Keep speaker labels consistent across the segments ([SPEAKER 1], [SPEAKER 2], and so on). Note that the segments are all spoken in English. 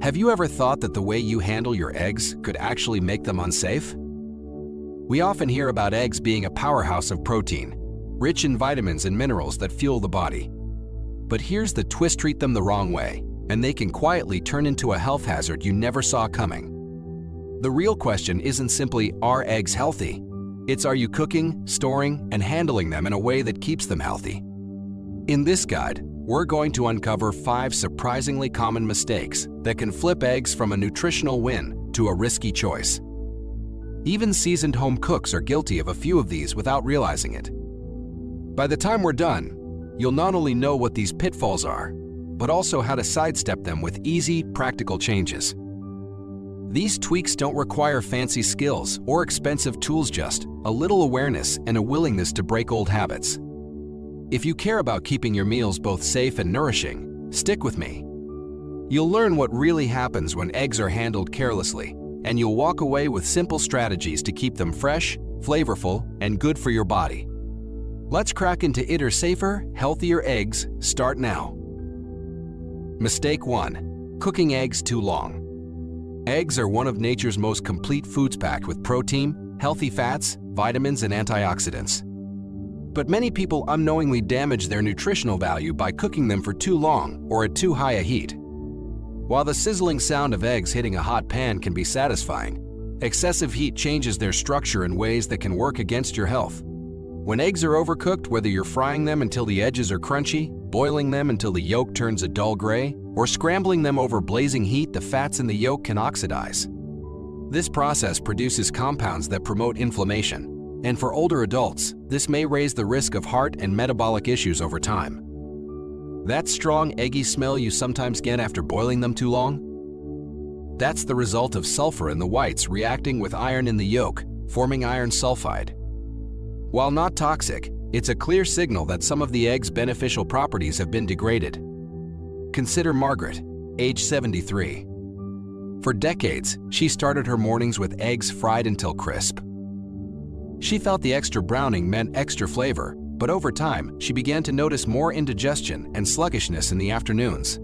[SPEAKER 1] Have you ever thought that the way you handle your eggs could actually make them unsafe? We often hear about eggs being a powerhouse of protein, rich in vitamins and minerals that fuel the body. But here's the twist: treat them the wrong way, and they can quietly turn into a health hazard you never saw coming. The real question isn't simply, are eggs healthy? It's, are you cooking, storing, and handling them in a way that keeps them healthy? In this guide, we're going to uncover 5 surprisingly common mistakes that can flip eggs from a nutritional win to a risky choice. Even seasoned home cooks are guilty of a few of these without realizing it. By the time we're done, you'll not only know what these pitfalls are, but also how to sidestep them with easy, practical changes. These tweaks don't require fancy skills or expensive tools, just a little awareness and a willingness to break old habits. If you care about keeping your meals both safe and nourishing, stick with me. You'll learn what really happens when eggs are handled carelessly, and you'll walk away with simple strategies to keep them fresh, flavorful, and good for your body. Let's crack into eater safer, healthier eggs. Start now. Mistake 1. Cooking eggs too long. Eggs are one of nature's most complete foods, packed with protein, healthy fats, vitamins, and antioxidants. But many people unknowingly damage their nutritional value by cooking them for too long or at too high a heat. While the sizzling sound of eggs hitting a hot pan can be satisfying, excessive heat changes their structure in ways that can work against your health. When eggs are overcooked, whether you're frying them until the edges are crunchy, boiling them until the yolk turns a dull gray, or scrambling them over blazing heat, the fats in the yolk can oxidize. This process produces compounds that promote inflammation, and for older adults, this may raise the risk of heart and metabolic issues over time. That strong, eggy smell you sometimes get after boiling them too long? That's the result of sulfur in the whites reacting with iron in the yolk, forming iron sulfide. While not toxic, it's a clear signal that some of the egg's beneficial properties have been degraded. Consider Margaret, age 73. For decades, she started her mornings with eggs fried until crisp. She felt the extra browning meant extra flavor, but over time, she began to notice more indigestion and sluggishness in the afternoons.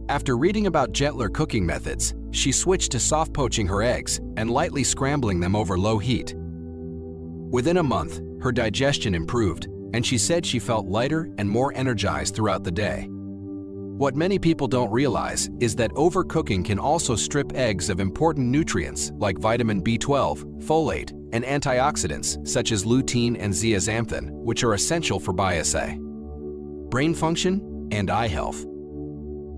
[SPEAKER 1] After reading about gentler cooking methods, she switched to soft poaching her eggs and lightly scrambling them over low heat. Within a month, her digestion improved, and she said she felt lighter and more energized throughout the day. What many people don't realize is that overcooking can also strip eggs of important nutrients like vitamin B12, folate, and antioxidants such as lutein and zeaxanthin, which are essential for brain function and eye health.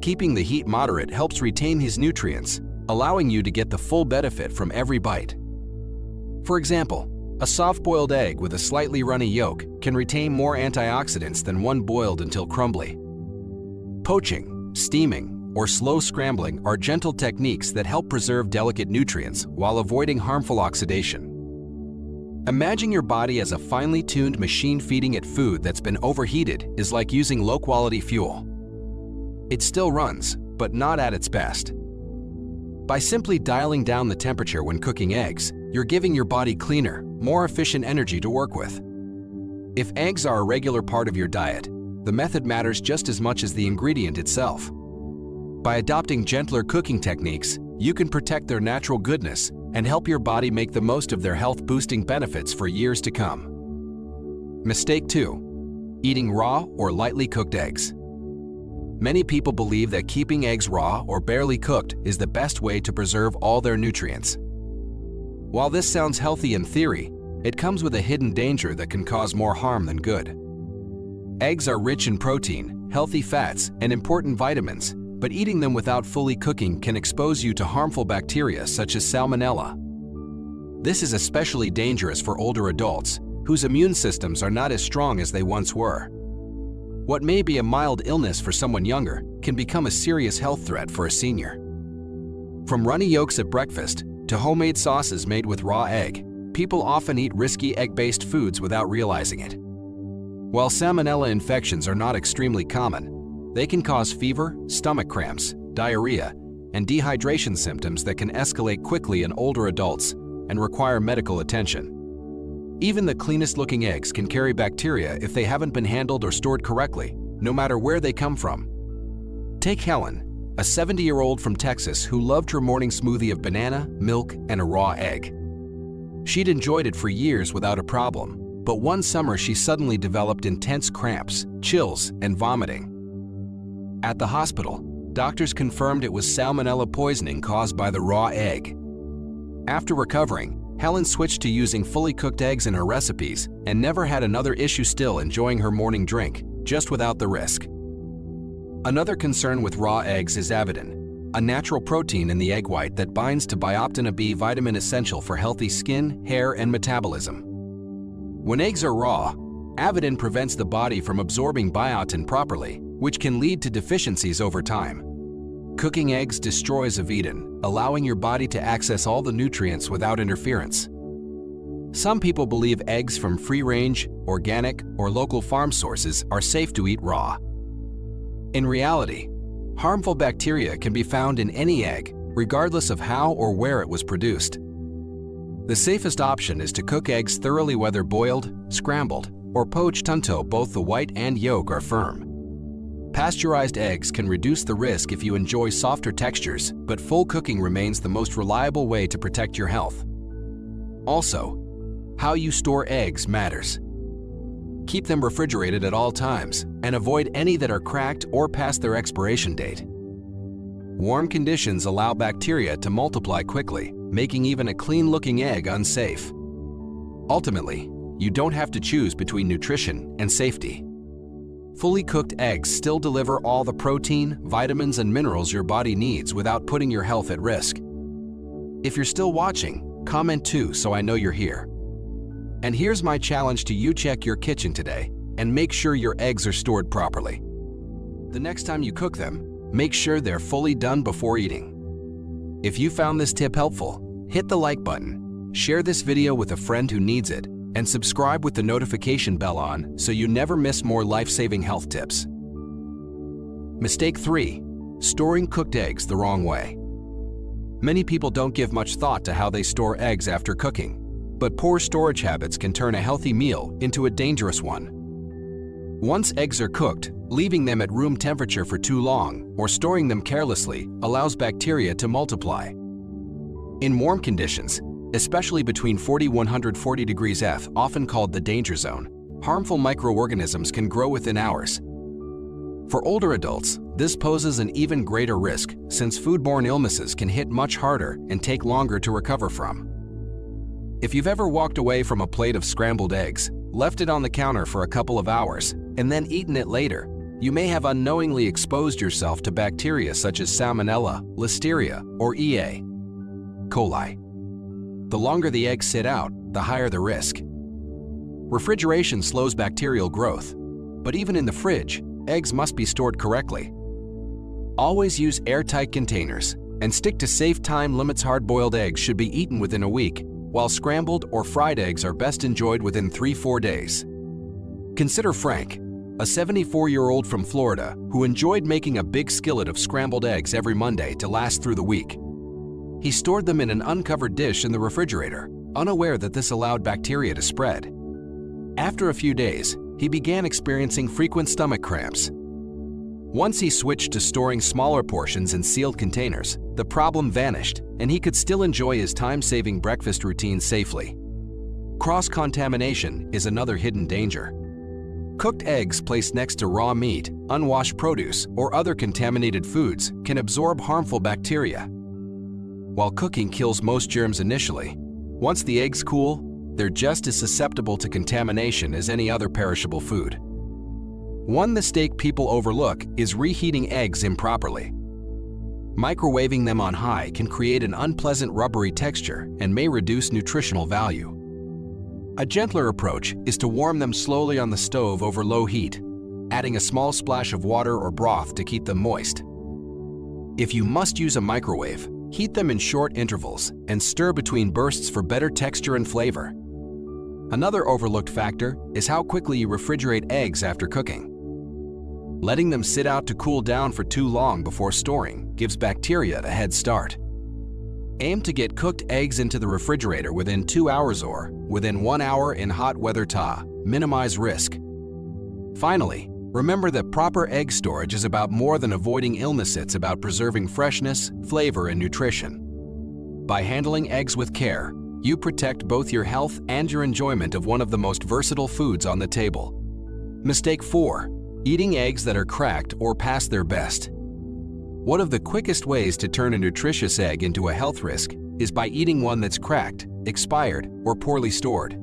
[SPEAKER 1] Keeping the heat moderate helps retain these nutrients, allowing you to get the full benefit from every bite. For example, a soft-boiled egg with a slightly runny yolk can retain more antioxidants than one boiled until crumbly. Poaching, steaming, or slow scrambling are gentle techniques that help preserve delicate nutrients while avoiding harmful oxidation. Imagine your body as a finely tuned machine. Feeding it food that's been overheated is like using low-quality fuel. It still runs, but not at its best. By simply dialing down the temperature when cooking eggs, you're giving your body cleaner, more efficient energy to work with. If eggs are a regular part of your diet, the method matters just as much as the ingredient itself. By adopting gentler cooking techniques, you can protect their natural goodness and help your body make the most of their health-boosting benefits for years to come. Mistake 2. Eating raw or lightly cooked eggs. Many people believe that keeping eggs raw or barely cooked is the best way to preserve all their nutrients. While this sounds healthy in theory, it comes with a hidden danger that can cause more harm than good. Eggs are rich in protein, healthy fats, and important vitamins, but eating them without fully cooking can expose you to harmful bacteria such as salmonella. This is especially dangerous for older adults, whose immune systems are not as strong as they once were. What may be a mild illness for someone younger can become a serious health threat for a senior. From runny yolks at breakfast to homemade sauces made with raw egg, people often eat risky egg-based foods without realizing it. While salmonella infections are not extremely common, they can cause fever, stomach cramps, diarrhea, and dehydration symptoms that can escalate quickly in older adults and require medical attention. Even the cleanest-looking eggs can carry bacteria if they haven't been handled or stored correctly, no matter where they come from. Take Helen, a 70-year-old from Texas who loved her morning smoothie of banana, milk, and a raw egg. She'd enjoyed it for years without a problem, but one summer she suddenly developed intense cramps, chills, and vomiting. At the hospital, doctors confirmed it was salmonella poisoning caused by the raw egg. After recovering, Helen switched to using fully cooked eggs in her recipes and never had another issue, still enjoying her morning drink, just without the risk. Another concern with raw eggs is avidin, a natural protein in the egg white that binds to bioptin, a B vitamin essential for healthy skin, hair, and metabolism. When eggs are raw, avidin prevents the body from absorbing biotin properly, which can lead to deficiencies over time. Cooking eggs destroys avidin, allowing your body to access all the nutrients without interference. Some people believe eggs from free-range, organic, or local farm sources are safe to eat raw. In reality, harmful bacteria can be found in any egg, regardless of how or where it was produced. The safest option is to cook eggs thoroughly, whether boiled, scrambled, or poached, until both the white and yolk are firm. Pasteurized eggs can reduce the risk if you enjoy softer textures, but full cooking remains the most reliable way to protect your health. Also, how you store eggs matters. Keep them refrigerated at all times and avoid any that are cracked or past their expiration date. Warm conditions allow bacteria to multiply quickly, making even a clean-looking egg unsafe. Ultimately, you don't have to choose between nutrition and safety. Fully cooked eggs still deliver all the protein, vitamins, and minerals your body needs without putting your health at risk. If you're still watching, comment too so I know you're here. And here's my challenge to you: check your kitchen today and make sure your eggs are stored properly. The next time you cook them, make sure they're fully done before eating. If you found this tip helpful, hit the like button, share this video with a friend who needs it, and subscribe with the notification bell on so you never miss more life-saving health tips. Mistake 3. Storing cooked eggs the wrong way. Many people don't give much thought to how they store eggs after cooking, but poor storage habits can turn a healthy meal into a dangerous one. Once eggs are cooked, leaving them at room temperature for too long or storing them carelessly allows bacteria to multiply. In warm conditions, especially between 40–140 degrees F, often called the danger zone, harmful microorganisms can grow within hours. For older adults, this poses an even greater risk, since foodborne illnesses can hit much harder and take longer to recover from. If you've ever walked away from a plate of scrambled eggs, left it on the counter for a couple of hours, and then eaten it later, you may have unknowingly exposed yourself to bacteria such as Salmonella, Listeria, or E. coli. The longer the eggs sit out, the higher the risk. Refrigeration slows bacterial growth, but even in the fridge, eggs must be stored correctly. Always use airtight containers and stick to safe time limits. Hard-boiled eggs should be eaten within a week, while scrambled or fried eggs are best enjoyed within 3–4 days. Consider Frank, a 74-year-old from Florida who enjoyed making a big skillet of scrambled eggs every Monday to last through the week. He stored them in an uncovered dish in the refrigerator, unaware that this allowed bacteria to spread. After a few days, he began experiencing frequent stomach cramps. Once he switched to storing smaller portions in sealed containers, the problem vanished, and he could still enjoy his time-saving breakfast routine safely. Cross-contamination is another hidden danger. Cooked eggs placed next to raw meat, unwashed produce, or other contaminated foods can absorb harmful bacteria. While cooking kills most germs initially, once the eggs cool, they're just as susceptible to contamination as any other perishable food. One mistake people overlook is reheating eggs improperly. Microwaving them on high can create an unpleasant rubbery texture and may reduce nutritional value. A gentler approach is to warm them slowly on the stove over low heat, adding a small splash of water or broth to keep them moist. If you must use a microwave, heat them in short intervals and stir between bursts for better texture and flavor. Another overlooked factor is how quickly you refrigerate eggs after cooking. Letting them sit out to cool down for too long before storing gives bacteria a head start. Aim to get cooked eggs into the refrigerator within 2 hours or within 1 hour in hot weather to minimize risk. Finally, Remember that proper egg storage is about more than avoiding illness, it's about preserving freshness, flavor, and nutrition. By handling eggs with care, you protect both your health and your enjoyment of one of the most versatile foods on the table. Mistake 4. Eating eggs that are cracked or past their best. One of the quickest ways to turn a nutritious egg into a health risk is by eating one that's cracked, expired, or poorly stored.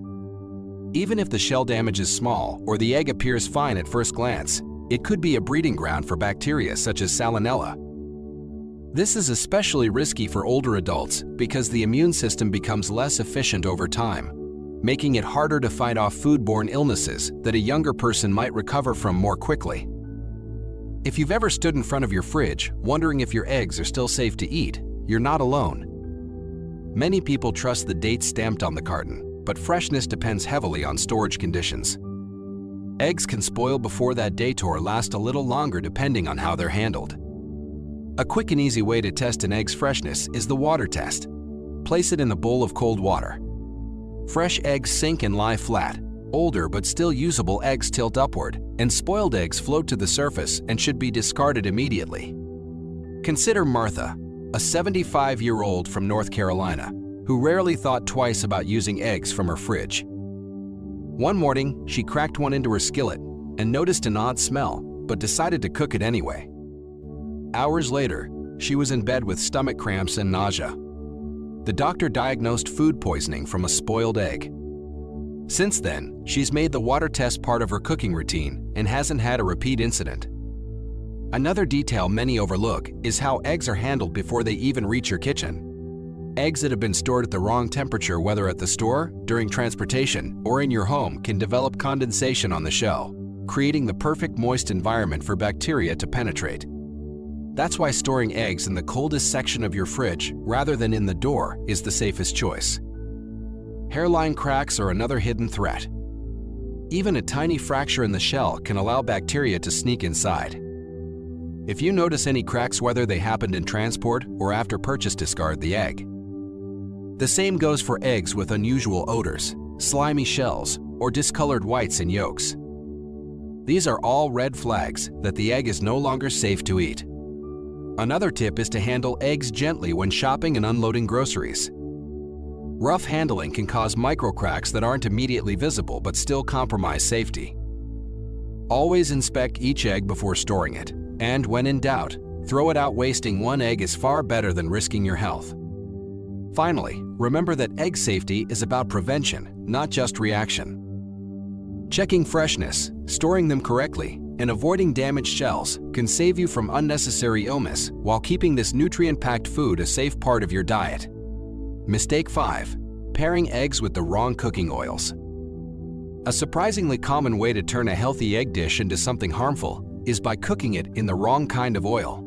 [SPEAKER 1] Even if the shell damage is small or the egg appears fine at first glance, it could be a breeding ground for bacteria such as Salmonella. This is especially risky for older adults because the immune system becomes less efficient over time, making it harder to fight off foodborne illnesses that a younger person might recover from more quickly. If you've ever stood in front of your fridge wondering if your eggs are still safe to eat, you're not alone. Many people trust the date stamped on the carton, but freshness depends heavily on storage conditions. Eggs can spoil before that date or last a little longer depending on how they're handled. A quick and easy way to test an egg's freshness is the water test. Place it in a bowl of cold water. Fresh eggs sink and lie flat. Older but still usable eggs tilt upward, and spoiled eggs float to the surface and should be discarded immediately. Consider Martha, a 75-year-old from North Carolina, who rarely thought twice about using eggs from her fridge. One morning, she cracked one into her skillet and noticed an odd smell, but decided to cook it anyway. Hours later, she was in bed with stomach cramps and nausea. The doctor diagnosed food poisoning from a spoiled egg. Since then, she's made the water test part of her cooking routine and hasn't had a repeat incident. Another detail many overlook is how eggs are handled before they even reach your kitchen. Eggs that have been stored at the wrong temperature, whether at the store, during transportation, or in your home, can develop condensation on the shell, creating the perfect moist environment for bacteria to penetrate. That's why storing eggs in the coldest section of your fridge rather than in the door is the safest choice. Hairline cracks are another hidden threat. Even a tiny fracture in the shell can allow bacteria to sneak inside. If you notice any cracks, whether they happened in transport or after purchase, discard the egg. The same goes for eggs with unusual odors, slimy shells, or discolored whites and yolks. These are all red flags that the egg is no longer safe to eat. Another tip is to handle eggs gently when shopping and unloading groceries. Rough handling can cause microcracks that aren't immediately visible but still compromise safety. Always inspect each egg before storing it, and when in doubt, throw it out. Wasting one egg is far better than risking your health. Finally, remember that egg safety is about prevention, not just reaction. Checking freshness, storing them correctly, and avoiding damaged shells can save you from unnecessary illness while keeping this nutrient-packed food a safe part of your diet. Mistake 5. Pairing eggs with the wrong cooking oils. A surprisingly common way to turn a healthy egg dish into something harmful is by cooking it in the wrong kind of oil.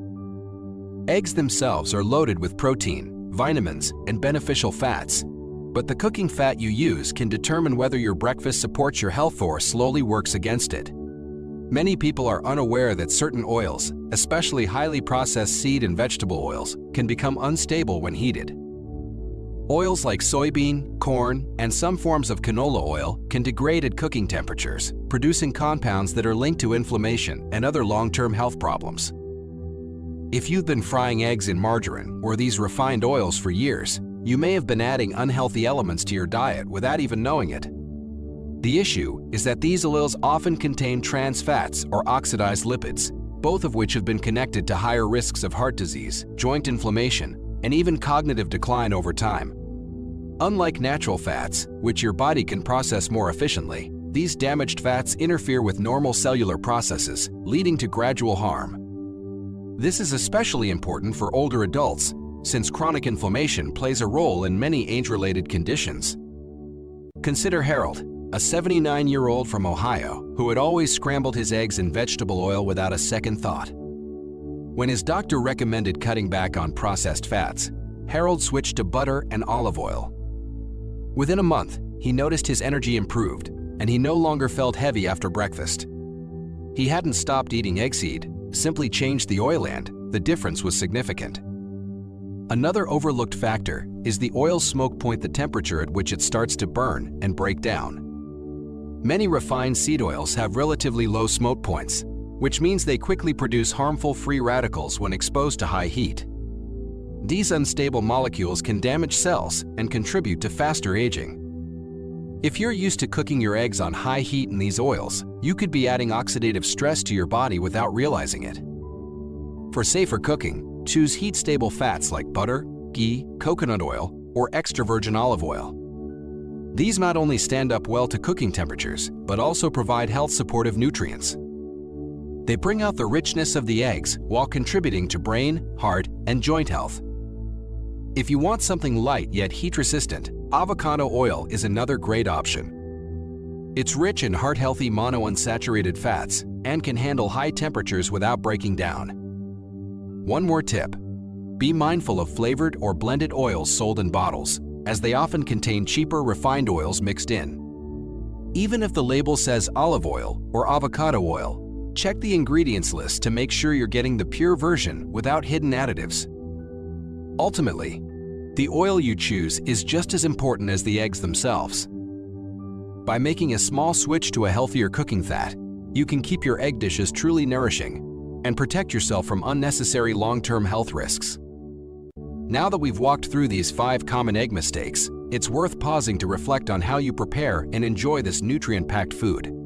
[SPEAKER 1] Eggs themselves are loaded with protein, vitamins, and beneficial fats, but the cooking fat you use can determine whether your breakfast supports your health or slowly works against it. Many people are unaware that certain oils, especially highly processed seed and vegetable oils, can become unstable when heated. Oils like soybean, corn, and some forms of canola oil can degrade at cooking temperatures, producing compounds that are linked to inflammation and other long-term health problems. If you've been frying eggs in margarine or these refined oils for years, you may have been adding unhealthy elements to your diet without even knowing it. The issue is that these oils often contain trans fats or oxidized lipids, both of which have been connected to higher risks of heart disease, joint inflammation, and even cognitive decline over time. Unlike natural fats, which your body can process more efficiently, these damaged fats interfere with normal cellular processes, leading to gradual harm. This is especially important for older adults, since chronic inflammation plays a role in many age-related conditions. Consider Harold, a 79-year-old from Ohio who had always scrambled his eggs in vegetable oil without a second thought. When his doctor recommended cutting back on processed fats, Harold switched to butter and olive oil. Within a month, he noticed his energy improved, and he no longer felt heavy after breakfast. He hadn't stopped eating egg seed, simply changed the oil, and the difference was significant. Another overlooked factor is the oil's smoke point, the temperature at which it starts to burn and break down. Many refined seed oils have relatively low smoke points, which means they quickly produce harmful free radicals when exposed to high heat. These unstable molecules can damage cells and contribute to faster aging. If you're used to cooking your eggs on high heat in these oils, you could be adding oxidative stress to your body without realizing it. For safer cooking, choose heat-stable fats like butter, ghee, coconut oil, or extra virgin olive oil. These not only stand up well to cooking temperatures, but also provide health-supportive nutrients. They bring out the richness of the eggs while contributing to brain, heart, and joint health. If you want something light yet heat-resistant, avocado oil is another great option. It's rich in heart-healthy monounsaturated fats and can handle high temperatures without breaking down. One more tip: be mindful of flavored or blended oils sold in bottles, as they often contain cheaper refined oils mixed in. Even if the label says olive oil or avocado oil, check the ingredients list to make sure you're getting the pure version without hidden additives. Ultimately, the oil you choose is just as important as the eggs themselves. By making a small switch to a healthier cooking fat, you can keep your egg dishes truly nourishing and protect yourself from unnecessary long-term health risks. Now that we've walked through these 5 common egg mistakes, it's worth pausing to reflect on how you prepare and enjoy this nutrient-packed food.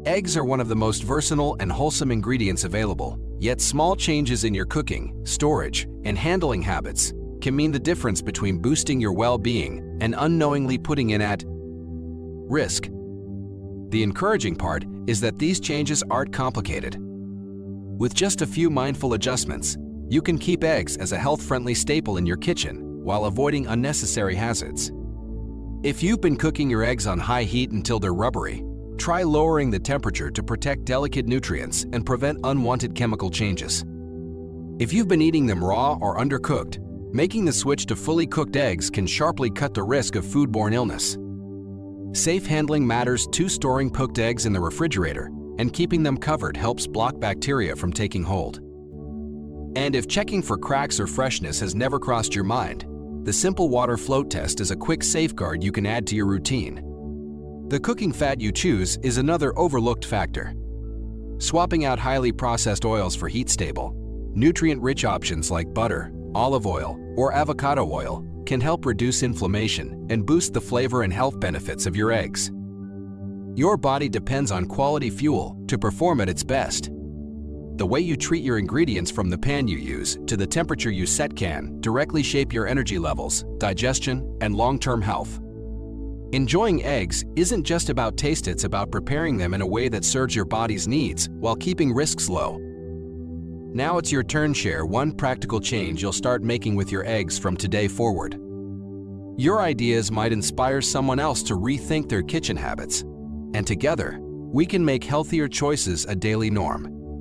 [SPEAKER 1] Eggs are one of the most versatile and wholesome ingredients available, yet small changes in your cooking, storage, and handling habits can mean the difference between boosting your well-being and unknowingly putting it at risk. The encouraging part is that these changes aren't complicated. With just a few mindful adjustments, you can keep eggs as a health-friendly staple in your kitchen while avoiding unnecessary hazards. If you've been cooking your eggs on high heat until they're rubbery, try lowering the temperature to protect delicate nutrients and prevent unwanted chemical changes. If you've been eating them raw or undercooked, making the switch to fully cooked eggs can sharply cut the risk of foodborne illness. Safe handling matters too. Storing cooked eggs in the refrigerator and keeping them covered helps block bacteria from taking hold. And if checking for cracks or freshness has never crossed your mind, the simple water float test is a quick safeguard you can add to your routine. The cooking fat you choose is another overlooked factor. Swapping out highly processed oils for heat-stable, nutrient-rich options like butter, olive oil, or avocado oil can help reduce inflammation and boost the flavor and health benefits of your eggs. Your body depends on quality fuel to perform at its best. The way you treat your ingredients, from the pan you use to the temperature you set, can directly shape your energy levels, digestion, and long-term health. Enjoying eggs isn't just about taste, it's about preparing them in a way that serves your body's needs while keeping risks low. Now it's your turn. Share one practical change you'll start making with your eggs from today forward. Your ideas might inspire someone else to rethink their kitchen habits, and together, we can make healthier choices a daily norm.